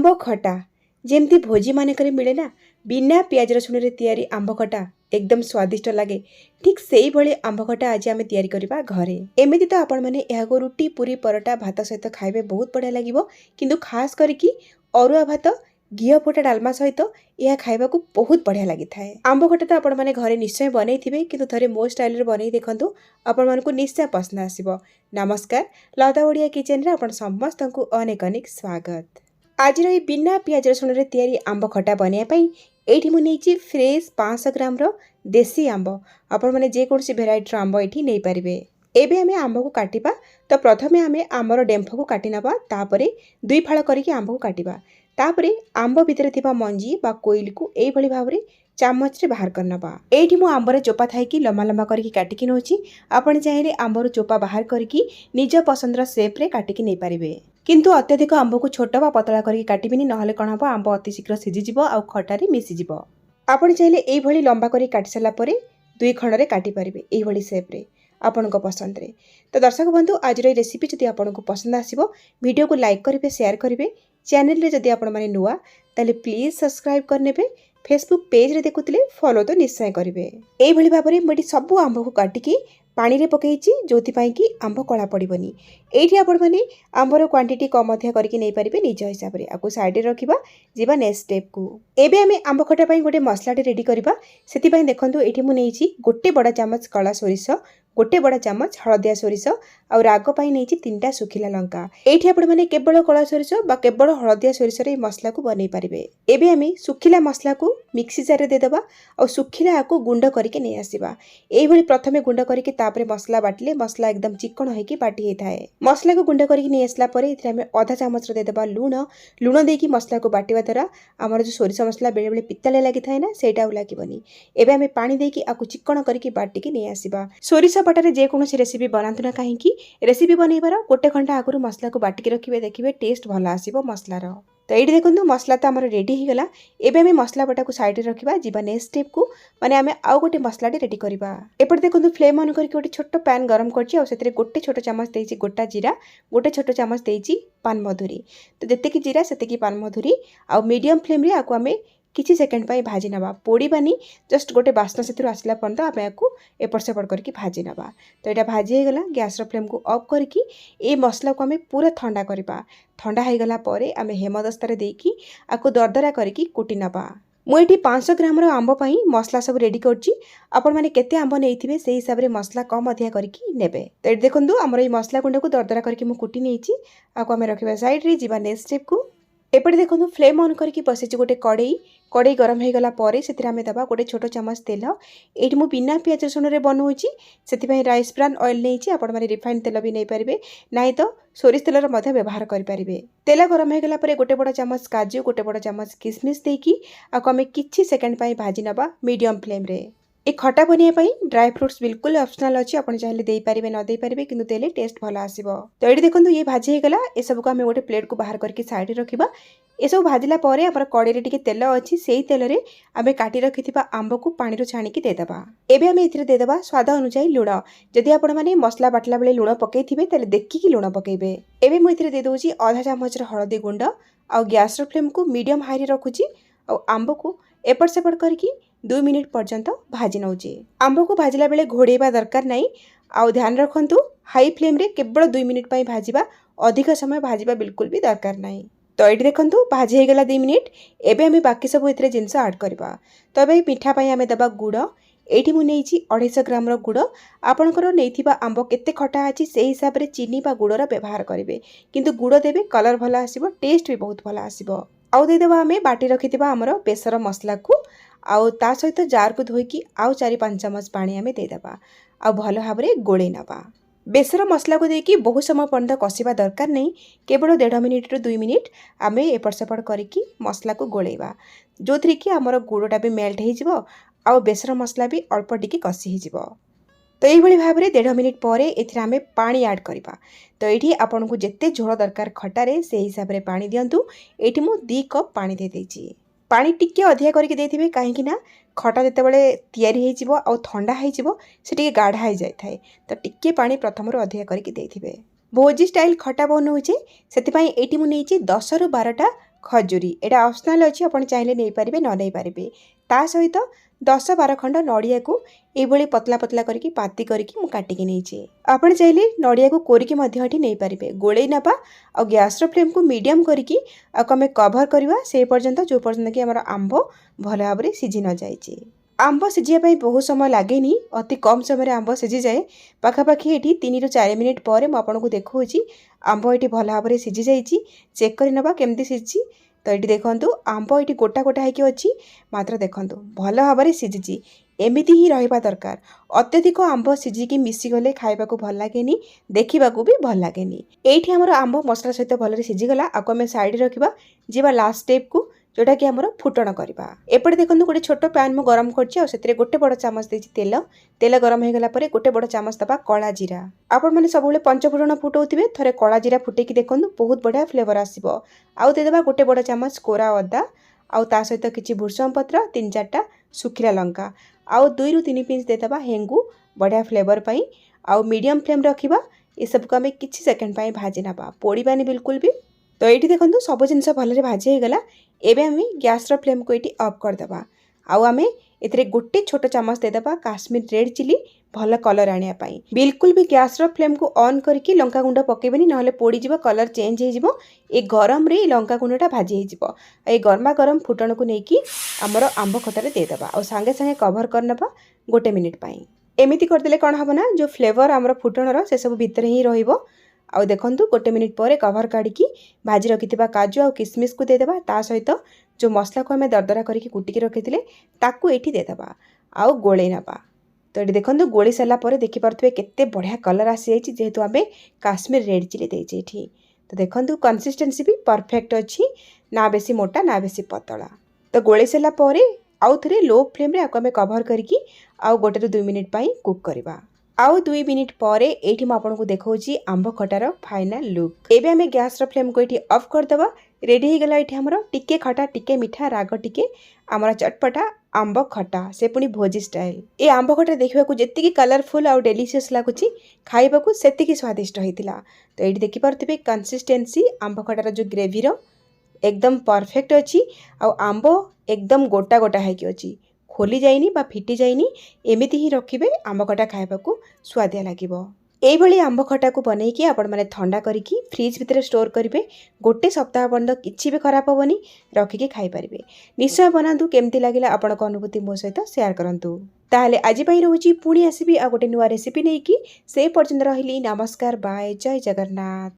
आंब खटा जेमती भोजी मानकरे मिले ना बिना पियाज रसुण रे तैयारी आंब खटा एकदम स्वादिष्ट लगे। ठीक सेही भली आंब खटा आज आम तैयारी करबा घरे। एमिति तो आपण माने एहाको रुटी पूरी परोटा भात सहित खाइबे बहुत बढ़िया लागिवो, किंतु खास करिकी अरुआ भात घिया फोटा डालमा सहित यह खाइबा को बहुत बढ़िया लगी थाए। आंब खटा तो आपण माने घरे निश्चय बनै थिबे, किंतु थरे मो स्टाइल रे बनै देखंतु, आपण मानकु निश्चय पसंद आसीबो। नमस्कार, लता ओडिया किचन रे आपण समस्तंकु अनेक अनेक स्वागत। आज रही बिना पियाज रसुण रे तैयारी आंब खटा बनैया पई एठी मु नेची फ्रेश 500 ग्राम रो देसी आंब। आपण माने जे कोनसी भेराइटी रो आंब एठी नै परिबे। एबे हमें आंब को काटिबा। तो प्रथमे हमें आंबर डेम्फ को काटी नबा, तापरे दुई फाळ करिके आंब को काटिबा। तापरे आंब भितरे थिबा मंजी बा कोइल को एई भली भाबरे चामच रे बाहर करनबा। एठी मु आंबर चोपा थाई कि लम्बा लम्बा करके काटिकी नोची। आपण चाहेले आंबर चोपा बाहर करके निज पसंद रो शेप रे काटिकी नै परिबे, किंतु अत्यधिक आंब को छोट बा पतला करके काटिबिनी, नहले कण हबो आंब अति शीघ्र सिझी जिवो आ खटारे मिसी जिवो। आपण चाहेले एई भली लंबा करी काटि सला परे दुई खंड रे काटि परिबे एई भली शेप रे आपनको पसंद रे। तो दर्शक बंधु, आज रे रेसिपी जदि आपनको पसंद आसीबो वीडियो को लाइक करिवे, शेयर करिवे। चैनल रे जदि आपण माने नुआ ताले प्लीज सब्सक्राइब करनेबे। फेसबुक पेज रे देखुतिले फॉलो तो निश्चय करिवे। एई भली भाबरे मोटी सब आंब को काटिकी पानी रे पकेइची, जोथि पई कि आंब कला पड़िबनी। एठी आपण माने आंबर क्वांटिटी कम अधिया करके नै परिबे निज हिसाब रे। आकु साइड रे रखिबा, जिबा नेक्स्ट स्टेप को। एबे हमें आंब खटा पई गोटे मसलाटे रेडी करबा। सेति पई देखंतु एठी मु नेइची गोटे बडा चामच काला सोरिष, गोटे बडा चामच हळदिया सोरिष आ राग पई नेइची 3टा सुखिला लंका। एठी आपण माने केवल काला सोरिष बा केवल हळदिया सोरिष रे मसला को बनै परिबे। एबे हमें सुखिला मसला को मिक्सी जार रे दे देबा और सुखिला आकु गुंड करके नै आसीबा। एई भली प्रथमे गुंड करके तापरे मसला बाटले मसला एकदम चिकन होइकी बाटी हे थाए। मसला को गुंड करके नै आसला परे इथरे हमें आधा चामच रे दे देबा लूण। लूण देकी मसला को बाटिवा द्वारा हमर जो सोरिष मसला बेले बेले पित्ताले लागि थाए ना, सेटा लागिबनी। एबे हमें पानी देकी आकु चिकन करके बाटिकी नै आसीबा। सोरिष बटारे जे कोनोसी रेसिपी बनांतु ना काहेकि रेसिपी बनैबार गोटे घंटा आगुरु मसला को बाटिकी रखिबे, देखिबे टेस्ट भला आसीबो मसलार। तो ये देखो मसला तो आमर रेडी हो गला। एबे हमें मसला बटा को साइड रे रखिबा, जिबा नेक्स्ट स्टेप को, माने हमें आउ गोटे मसलाटे रेडी करबा। एपटे देखो फ्लेम ऑन करके गोटे छोट पैन गरम करछि, आ सेतरे गोटे छोट चामच देइछि गोटा जीरा, गोटे छोट चामच देइछि पान मधुरी। तो जेतेकी जीरा सेतेकी पान मधुरी आ मीडियम फ्लेम रे आकु हमें किछि सेकेंड पई भाजी नबा। पोड़ीबानी, जस्ट गोटे बास्ना सेतरु आसला पर्यंत आमे आकु एपट सेपट करके भाजी नबा। तो एटा भाजी हो गला। गैस रो फ्लेम को ऑफ करके ए मसला को हमें पूरा ठंडा करबा। ठंडा हो गला परे आमे हेमदस्ता रे देकी आकु दरदरा करके कुटी नबा। मु एठी 500 ग्राम रो आंब पई मसला सब रेडी करछि। आपण माने केते आंब नेइथिबे सेही हिसाब रे मसला कम अधिया करके नेबे। तो एठी देखंतु हमर ए मसला गुंड को दरदरा करके मु कुटी नेइछि। आकु हमें रखिबा साइड रे, जिबा नेक्स्ट स्टेप को। एपटे देखो फ्लेम ऑन करके बसेछि गोटे कड़ई गरम हो गला परे सेतिरे हमें दबा गोटे छोट चामच तेल। एठी मु बिना पियाज रसुण रे बनौछि, सेति पई राइस ब्रान ऑयल नेइछि। आपण माने रिफाइंड तेल भी नै परिबे, नाही तो सोरिष तेल रो मध्य व्यवहार करि परिबे। तेल गरम हो गला परे गोटे बड़ चामच काजू, गोटे बड़ चामच किशमिश देकी आकु हमें किछि सेकंड पई भाजी नबा मीडियम फ्लेम रे। ए खटा बनिया पई ड्राई फ्रूट्स बिल्कुल ऑप्शनल अछि, आपण चाहिले देई परिबे न देई परिबे, किंतु देले टेस्ट भला आसीबो। तो एठी देखंतु ये भाजी हे गला। ए सब को हमें गोटे प्लेट को बाहर करके साइड रे रखिबा। ए सब भाजिला परे हमर कड़ई रे टिके तेल अछि, सेही तेल रे हमें काटी रखिथिबा आंब को पानी रो छाणी के दे देबा। एबे हमें इथिरे दे देबा स्वाद अनुसार लूण। जदि आपण माने मसला बाटला बेले लूण पकेइथिबे ताले देखिकी लूण पकेइबे। एबे मु इथिरे दे दोछि आधा चामच रे हळदी गुंड आ गैस रो फ्लेम को मीडियम हाई रे रखुछि आ आंब को एपट सेपट करके 2 मिनिट पर्यंत भाजी नौचे। आंब को भाजिला बेले घोड़ेबा दरकार नहीं। आउ ध्यान रखंतु हाई फ्लेम रे केवल 2 मिनिट पई भाजीबा, अधिक समय भाजीबा बिल्कुल भी दरकार नहीं। तो ये देखंतु भाजी हो गला 2 मिनिट। एबे हमें बाकी सब इतरे जिंस ऐड करबा। तो एबे मिठा पई हमें दबा गुड़। एठी मु नेइछि 250 ग्राम रो गुड़। आपनकर नेइथिबा आंब केते खटा अछि सेही हिसाब रे चीनी बा गुड़ रो व्यवहार करिवे, किंतु गुड़ देबे कलर भला आसीबो, टेस्ट भी बहुत भला आसीबो। आउ दे देबा हमें बाटी रखिथिबा हमर बेसर मसला को, आउ ता सहित जार को धोइकी आउ 4-5 चमच पानी हमें दे देबा आ भलो भाबरे गोळे नबा। बेसर मसला को देकी बहुत समय पर्यंत कषिबा दरकार नहीं, केवल 1.5 मिनिट रु 2 मिनिट आमे एपट सेपट करिकी मसला को गोळेबा, जोथि कि हमर गुड़टा भी मेल्ट हो जिवो आ बेसर मसला भी अल्प टिके कषि हो जिवो। तो ये भाव में 1.5 मिनिट पर एथिरे आमे पानी ऐड करबा। तो ये आपन को जिते झोल दरकार खटारे से हिसाब रे पानी दियंतु। एठी मु 2 कप पानी दे देछि। पानी टिके अधिया करके देथिबे, काहेकि ना खटा जेतेबेले तयारी हे जिवो आ ठंडा हे जिवो से टिके गाढ़ा हे जाय थाए। तो टिके पानी प्रथम रो अधिया करके देथिबे। भोजी स्टाइल खटा बनौचे, सेति पई एठी मु नेछि 10 रु 12टा ଖଜୁରୀ ଏଇଟା ଅପସନାଲ୍ ଅଛି, ଆପଣ ଚାହିଁଲେ ନେଇପାରିବେ ନ ନେଇପାରିବେ। ତା ସହିତ 10-12 ଖଣ୍ଡ ନଡ଼ିଆକୁ ଏଇଭଳି ପତଲା ପତଲା କରିକି ପାତି କରିକି ମୁଁ କାଟିକି ନେଇଛି। ଆପଣ ଚାହିଁଲେ ନଡ଼ିଆକୁ କୋରିକି ମଧ୍ୟ ଏଠି ନେଇପାରିବେ। ଗୋଳେଇ ନେବା ଆଉ ଗ୍ୟାସ୍ର ଫ୍ଲେମ୍କୁ ମିଡ଼ିୟମ୍ କରିକି ଆକୁ ଆମେ କଭର୍ କରିବା ସେଇ ପର୍ଯ୍ୟନ୍ତ ଯେଉଁ ପର୍ଯ୍ୟନ୍ତ କି ଆମର ଆମ୍ବ ଭଲ ଭାବରେ ସିଝି ନ ଯାଇଛି। ଆମ୍ବ ସିଝିବା ପାଇଁ ବହୁତ ସମୟ ଲାଗେନି, ଅତି କମ୍ ସମୟରେ ଆମ୍ବ ସିଝିଯାଏ। ପାଖାପାଖି ଏଠି 3-4 ମିନିଟ୍ ପରେ ମୁଁ ଆପଣଙ୍କୁ ଦେଖାଉଛି ଆମ୍ବ ଏଠି ଭଲ ଭାବରେ ସିଝି ଯାଇଛି। ଚେକ୍ କରି ନେବା କେମିତି ସିଝିଛି। ତ ଏଠି ଦେଖନ୍ତୁ ଆମ୍ବ ଏଠି ଗୋଟା ଗୋଟା ହେଇକି ଅଛି, ମାତ୍ର ଦେଖନ୍ତୁ ଭଲ ଭାବରେ ସିଝିଛି। ଏମିତି ହିଁ ରହିବା ଦରକାର। ଅତ୍ୟଧିକ ଆମ୍ବ ସିଝିକି ମିଶିଗଲେ ଖାଇବାକୁ ଭଲ ଲାଗେନି, ଦେଖିବାକୁ ବି ଭଲ ଲାଗେନି। ଏଇଠି ଆମର ଆମ୍ବ ମସଲା ସହିତ ଭଲରେ ସିଝିଗଲା। ଆକୁ ଆମେ ସାଇଡ଼୍ରେ ରଖିବା, ଯିବା ଲାଷ୍ଟ ଷ୍ଟେପ୍କୁ ଯେଉଁଟାକି ଆମର ଫୁଟଣ କରିବା। ଏପଟେ ଦେଖନ୍ତୁ ଗୋଟେ ଛୋଟ ପ୍ୟାନ୍ ମୁଁ ଗରମ କରିଛି, ଆଉ ସେଥିରେ ଗୋଟେ ବଡ଼ ଚାମଚ ଦେଇଛି ତେଲ। ତେଲ ଗରମ ହେଇଗଲା ପରେ ଗୋଟେ ବଡ଼ ଚାମଚ ଦେବା କଳା ଜିରା। ଆପଣମାନେ ସବୁବେଳେ ପଞ୍ଚଫୁଟଣ ଫୁଟଉଥିବେ, ଥରେ କଳା ଜିରା ଫୁଟେଇକି ଦେଖନ୍ତୁ, ବହୁତ ବଢ଼ିଆ ଫ୍ଲେଭର ଆସିବ। ଆଉ ଦେଇଦେବା ଗୋଟେ ବଡ଼ ଚାମଚ କୋରା ଅଦା, ଆଉ ତା ସହିତ କିଛି ଭୃଷଙ୍ଗ ପତ୍ର, 3-4ଟା ଶୁଖିଲା ଲଙ୍କା, ଆଉ 2-3 ପିସ୍ ଦେଇଦେବା ହେଙ୍ଗୁ ବଢ଼ିଆ ଫ୍ଲେଭର ପାଇଁ। ଆଉ ମିଡ଼ିୟମ୍ ଫ୍ଲେମ୍ ରଖିବା। ଏସବୁକୁ ଆମେ କିଛି ସେକେଣ୍ଡ ପାଇଁ ଭାଜି ନେବା, ପୋଡ଼ିବାନି ବିଲକୁଲ ବି। ତ ଏଇଠି ଦେଖନ୍ତୁ ସବୁ ଜିନିଷ ଭଲରେ ଭାଜି ହେଇଗଲା। ଏବେ ଆମେ ଗ୍ୟାସ୍ର ଫ୍ଲେମ୍କୁ ଏଇଠି ଅଫ୍ କରିଦେବା। ଆଉ ଆମେ ଏଥିରେ ଗୋଟେ ଛୋଟ ଚାମଚ ଦେଇଦେବା କାଶ୍ମୀର ରେଡ୍ ଚିଲି, ଭଲ କଲର୍ ଆଣିବା ପାଇଁ। ବିଲକୁଲ ବି ଗ୍ୟାସ୍ର ଫ୍ଲେମ୍କୁ ଅନ୍ କରିକି ଲଙ୍କାଗୁଣ୍ଡ ପକାଇବେନି, ନହେଲେ ପୋଡ଼ିଯିବ, କଲର୍ ଚେଞ୍ଜ ହେଇଯିବ। ଏ ଗରମରେ ଏ ଲଙ୍କାଗୁଣ୍ଡଟା ଭାଜି ହେଇଯିବ। ଏଇ ଗରମା ଗରମ ଫୁଟଣକୁ ନେଇକି ଆମର ଆମ୍ବ ଖଟାରେ ଦେଇଦେବା, ଆଉ ସାଙ୍ଗେ ସାଙ୍ଗେ କଭର୍ କରିନେବା 1 ମିନିଟ୍ ପାଇଁ। ଏମିତି କରିଦେଲେ କ'ଣ ହେବ ନା, ଯେଉଁ ଫ୍ଲେଭର ଆମର ଫୁଟଣର ସେସବୁ ଭିତରେ ହିଁ ରହିବ। ଆଉ ଦେଖନ୍ତୁ 1 ମିନିଟ୍ ପରେ କଭର୍ କାଢ଼ିକି ଭାଜି ରଖିଥିବା କାଜୁ ଆଉ କିସମିସକୁ ଦେଇଦେବା। ତା ସହିତ ଯେଉଁ ମସଲାକୁ ଆମେ ଦରଦରା କରିକି କୁଟିକି ରଖିଥିଲେ ତାକୁ ଏଇଠି ଦେଇଦେବା, ଆଉ ଗୋଳେଇ ନେବା। ତ ଏଠି ଦେଖନ୍ତୁ ଗୋଳେଇ ସାରିଲା ପରେ ଦେଖିପାରୁଥିବେ କେତେ ବଢ଼ିଆ କଲର୍ ଆସିଯାଇଛି, ଯେହେତୁ ଆମେ କାଶ୍ମୀର ରେଡ୍ ଚିଲି ଦେଇଛେ ଏଠି। ତ ଦେଖନ୍ତୁ କନସିଷ୍ଟେନ୍ସି ବି ପରଫେକ୍ଟ ଅଛି, ନା ବେଶୀ ମୋଟା ନା ବେଶୀ ପତଳା। ତ ଗୋଳେଇ ସାରିଲା ପରେ ଆଉ ଥରେ ଲୋ ଫ୍ଲେମ୍ରେ ଆକୁ ଆମେ କଭର୍ କରିକି ଆଉ 1-2 ମିନିଟ୍ ପାଇଁ କୁକ୍ କରିବା। ଆଉ 2 ମିନିଟ୍ ପରେ ଏଇଠି ମୁଁ ଆପଣଙ୍କୁ ଦେଖାଉଛି ଆମ୍ବ ଖଟାର ଫାଇନାଲ୍ ଲୁକ୍। ଏବେ ଆମେ ଗ୍ୟାସ୍ର ଫ୍ଲେମ୍କୁ ଏଇଠି ଅଫ୍ କରିଦେବା। ରେଡ଼ି ହେଇଗଲା ଏଠି ଆମର ଟିକେ ଖଟା, ଟିକେ ମିଠା, ରାଗ ଟିକେ, ଆମର ଚଟପଟା ଆମ୍ବ ଖଟା, ସେ ପୁଣି ଭୋଜି ଷ୍ଟାଇଲ୍। ଏ ଆମ୍ବ ଖଟା ଦେଖିବାକୁ ଯେତିକି କଲରଫୁଲ୍ ଆଉ ଡେଲିସିୟସ୍ ଲାଗୁଛି, ଖାଇବାକୁ ସେତିକି ସ୍ୱାଦିଷ୍ଟ ହେଇଥିଲା। ତ ଏଇଠି ଦେଖିପାରୁଥିବେ କନସିଷ୍ଟେନ୍ସି ଆମ୍ବ ଖଟାର ଯେଉଁ ଗ୍ରେଭିର एकदम परफेक्ट अच्छी। आंब एकदम गोटा गोटा है कि खोली जाइनी बा फिटी जाइनी, एमिति ही रखिबे आंब खटा खाइबाकू स्वादिया लागिबो। एइभली आंब खटा को बनैकी आपण माने ठंडा करिकी फ्रिज भितर स्टोर करिवे, गोटे सप्ताह पर्यंत किछि भी खराब होबनी, रखिकी खाई परिबे। निश्चय बनातु, केमती लागिला आपणक अनुभूति मो सहित शेयर करंतु। ताहले आज पई रहूची, पुणी आसीबी आ गोटे नुआ रेसिपी नेकी। से पर्यंत रहिली, नमस्कार, बाय, जय जगन्नाथ।